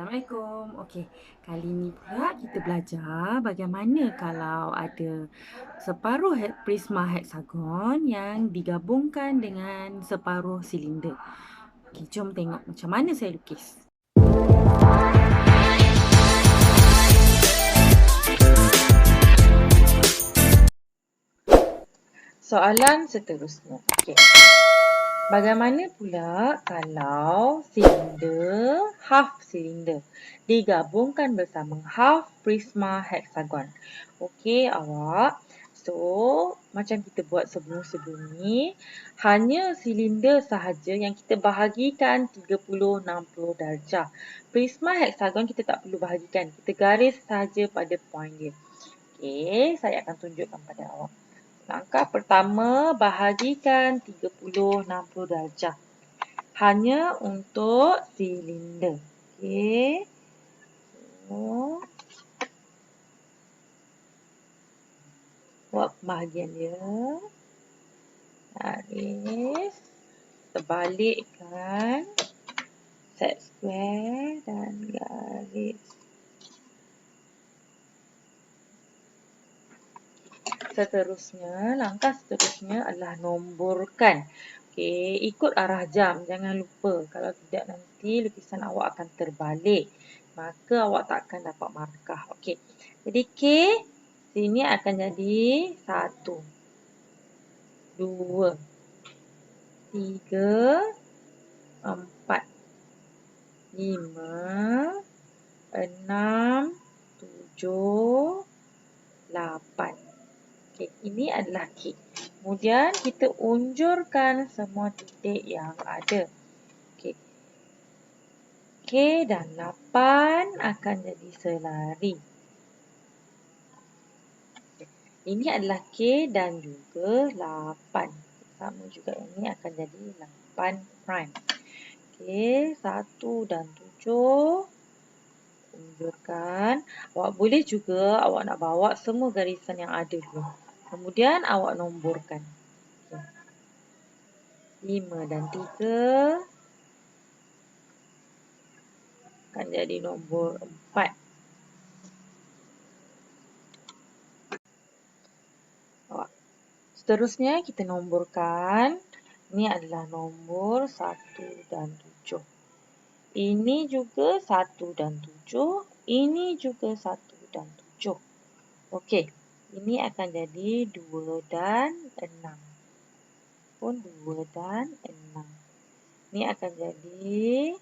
Assalamualaikum. Okey, kali ni pula kita belajar bagaimana kalau ada separuh prisma heksagon yang digabungkan dengan separuh silinder. Okey, jom tengok macam mana saya lukis. Soalan seterusnya. Okey. Bagaimana pula kalau half silinder digabungkan bersama half prisma heksagon? Okey awak. So, macam kita buat sebelum-sebelum ni, hanya silinder sahaja yang kita bahagikan 30-60 darjah. Prisma heksagon kita tak perlu bahagikan. Kita garis sahaja pada point dia. Okey, saya akan tunjukkan pada awak. Langkah pertama, bahagikan 30-60 darjah. Hanya untuk silinder. Okey. So, buat pembahagian dia. Garis. Terbalikkan. Set square dan garis. Langkah seterusnya adalah nomborkan. Okey, ikut arah jam. Jangan lupa. Kalau tidak nanti lukisan awak akan terbalik. Maka awak tak akan dapat markah. Okey. Jadi K sini akan jadi 1, 2, 3, 4, 5, 6, 7, 8. Okey, ini adalah K. Kemudian kita unjurkan semua titik yang ada. Okey. K dan 8 akan jadi selari. Ini adalah K dan juga 8. Sama juga ini akan jadi 8 prime. Okey, 1 dan 7. Unjurkan. Awak boleh juga awak nak bawa semua garisan yang ada dulu. Kemudian awak nomborkan. 5 dan 3 akan jadi nombor 4. Seterusnya kita nomborkan. Ini adalah nombor 1 dan 7. Ini juga 1 dan 7. Ini juga 1 dan 7. Okey. Ini akan jadi 2 dan 6. Pun 2 dan 6. Ini akan jadi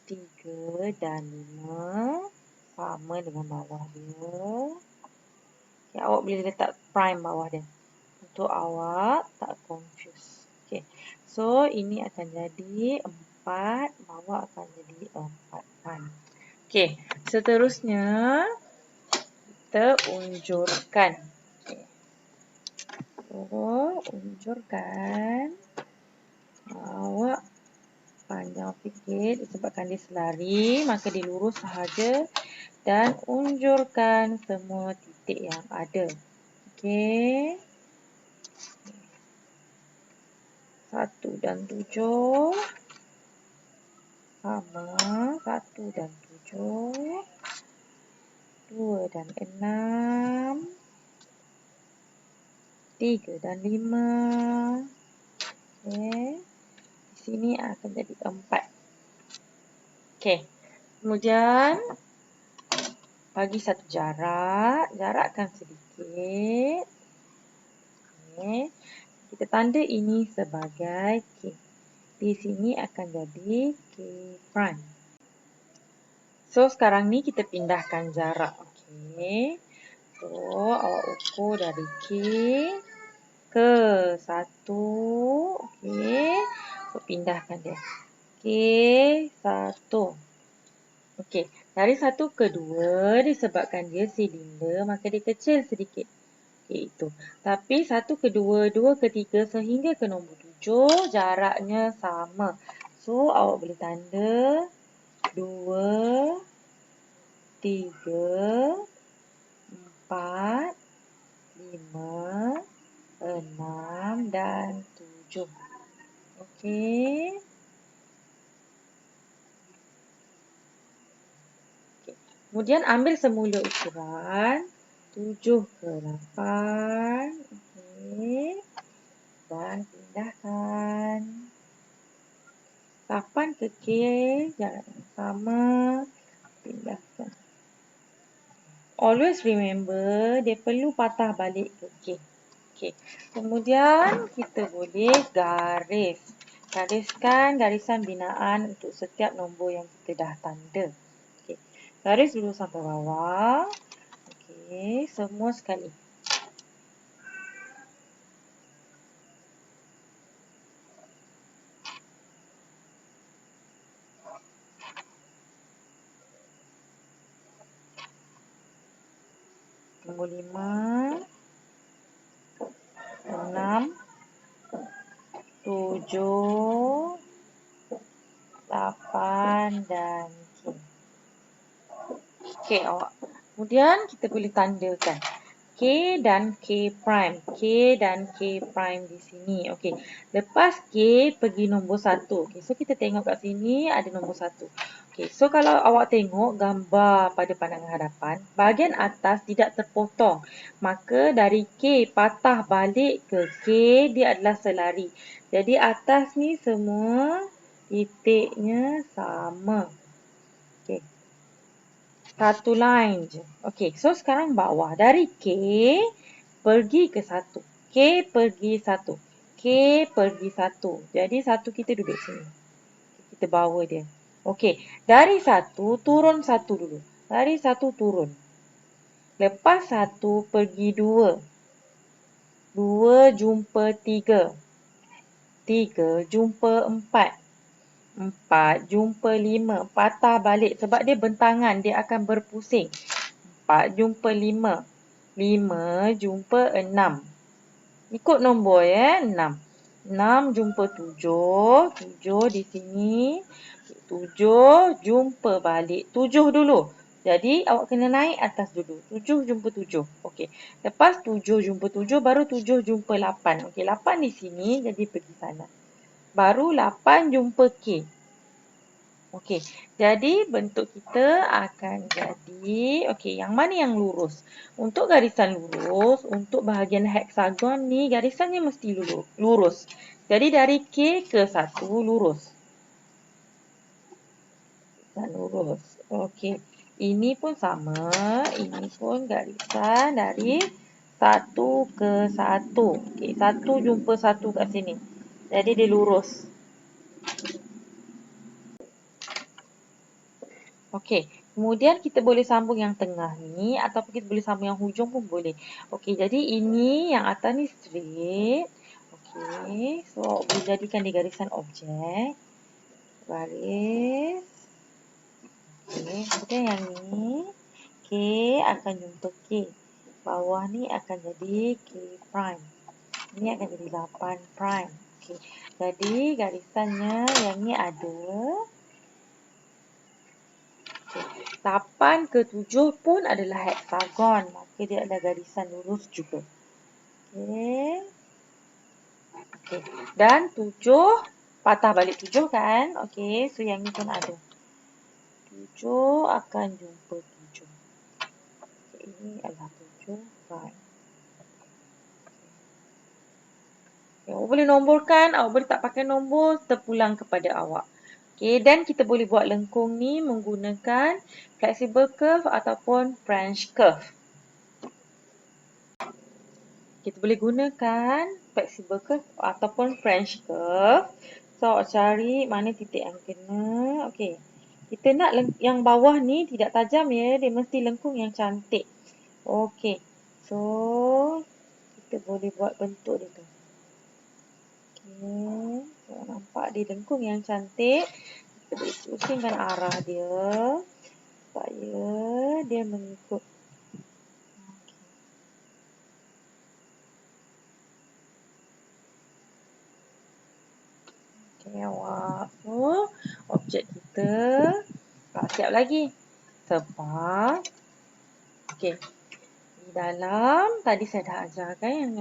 3 dan 5. Sama dengan bawah dia. Okay, awak boleh letak prime bawah dia. Untuk awak tak confuse. Okay. So, ini akan jadi 4. Bawah akan jadi 4 prime. Okay. Seterusnya, kita unjurkan. Okay. So, unjurkan. Awak panjang sikit disebabkan dia selari. Maka dilurus sahaja. Dan unjurkan semua titik yang ada. Okay. 1 dan 7. Sama. 1 dan 7. 2 dan 6. 3 dan 5. Okay. Di sini akan jadi 4. Okay. Kemudian, bagi satu jarak. Jarakkan sedikit. Okay. Kita tanda ini sebagai K. Di sini akan jadi K prime. So, sekarang ni kita pindahkan jarak. Okay. So, awak ukur dari K ke 1. Okay. So, pindahkan dia. K 1. Okay. Dari 1 ke 2, disebabkan dia silinder, maka dia kecil sedikit. Okay, itu. Tapi 1 ke 2, 2 ke 3, sehingga ke nombor 7, jaraknya sama. So, awak boleh tanda 2, 3, 4, 5, 6 dan 7. Okey. Kemudian ambil semula ukuran 7 ke 8. Okey. Dan pindahkan. 8 ke K, jarak yang sama. Pindahkan. Always remember, dia perlu patah balik ke K. Okay. Kemudian kita boleh garis. Gariskan garisan binaan untuk setiap nombor yang kita dah tanda. Okay. Garis dulu sampai bawah. Okay. Semua sekali. Nombor 5. 6. 7. 8 dan K. Okey awak. Kemudian kita boleh tandakan K dan K prime. K dan K prime di sini. Okey. Lepas K pergi nombor 1. Okey, so kita tengok kat sini ada nombor 1. Okey, so kalau awak tengok gambar pada pandangan hadapan, bahagian atas tidak terpotong. Maka dari K patah balik ke K, dia adalah selari. Jadi atas ni semua titiknya sama. Okey. Satu line je. Okey, so sekarang bawah. Dari K pergi ke 1. K pergi 1. K pergi 1. Jadi 1 kita duduk sini. Kita bawa dia. Okey, dari 1 turun 1 dulu. Dari 1 turun. Lepas 1 pergi 2. 2 jumpa 3. 3 jumpa 4. 4 jumpa 5. Patah balik sebab dia bentangan. Dia akan berpusing. 4 jumpa 5. 5 jumpa 6. Ikut nombor ya. 6. 6 jumpa 7. 7 di sini. 7 jumpa balik. 7 dulu. Jadi awak kena naik atas dulu. 7 jumpa 7. Okey. Lepas 7 jumpa 7 baru 7 jumpa 8. Okey, 8 di sini jadi pergi sana. Baru 8 jumpa K. Okey, jadi bentuk kita akan jadi, okey, yang mana yang lurus? Untuk garisan lurus, untuk bahagian heksagon ni, garisannya mesti lurus. Jadi dari K ke 1 lurus. Dan lurus. Okey, ini pun sama. Ini pun garisan dari 1 ke 1. Okey, 1 jumpa 1 kat sini. Jadi dia lurus. Okey, kemudian kita boleh sambung yang tengah ni ataupun kita boleh sambung yang hujung pun boleh. Okey, jadi ini yang atas ni straight. Okey, so boleh jadikan dia garisan objek. Garis. Okey, kemudian yang ni K akan jumpa K. Bawah ni akan jadi K prime. Ini akan jadi 8 prime. Okey, jadi garisannya yang ni ada. 8 ke 7 pun adalah heksagon. Maka dia ada garisan lurus juga. Okey. Okey. Dan 7 patah balik 7 kan? Okey. So yang ni pun ada. 7 akan jumpa 7. Okay, ini adalah 7 prime. Okay, awak boleh nomborkan. Awak boleh tak pakai nombor. Terpulang kepada awak. Okay, dan kita boleh buat lengkung ni menggunakan flexible curve ataupun French curve. Kita boleh gunakan flexible curve ataupun French curve. So, awak cari mana titik yang kena. Okey. Kita nak yang bawah ni tidak tajam ya. Dia mesti lengkung yang cantik. Okey. So, kita boleh buat bentuk dia tu. Okey. So, nampak dia lengkung yang cantik. Kita boleh pusingkan arah dia. Supaya dia mengikut. Okay, awak. So, objek kita tak siap lagi. Sebab, okay, di dalam, tadi saya dah ajarkan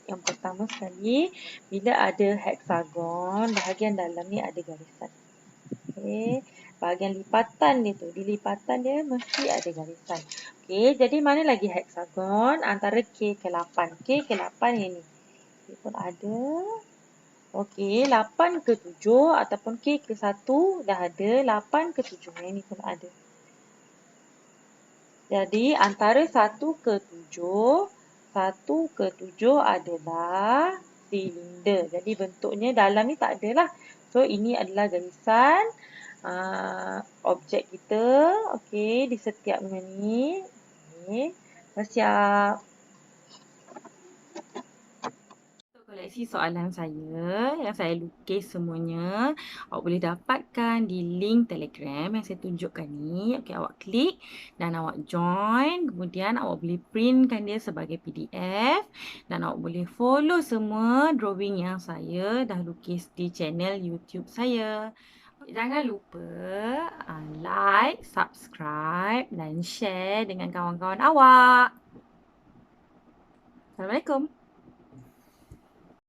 yang pertama sekali, bila ada heksagon, bahagian dalam ni ada garisan. Okay, bahagian lipatan dia tu. Di lipatan dia mesti ada garisan. Okey, jadi mana lagi heksagon antara K ke 8? K ke 8 yang ni. K pun ada. Okey, 8 ke 7 ataupun K ke 1 dah ada. 8 ke 7 yang ni pun ada. Jadi antara 1 ke 7, 1 ke 7 adalah silinder. Jadi bentuknya dalam ni tak ada lah. So ini adalah garisan objek kita. Okey, di setiap ni. Okey, dah siap. Koleksi soalan saya yang saya lukis semuanya, awak boleh dapatkan di link Telegram yang saya tunjukkan ni. Okey, awak klik dan awak join, kemudian awak boleh printkan dia sebagai PDF dan awak boleh follow semua drawing yang saya dah lukis di channel YouTube saya. Jangan lupa like, subscribe dan share dengan kawan-kawan awak. Assalamualaikum.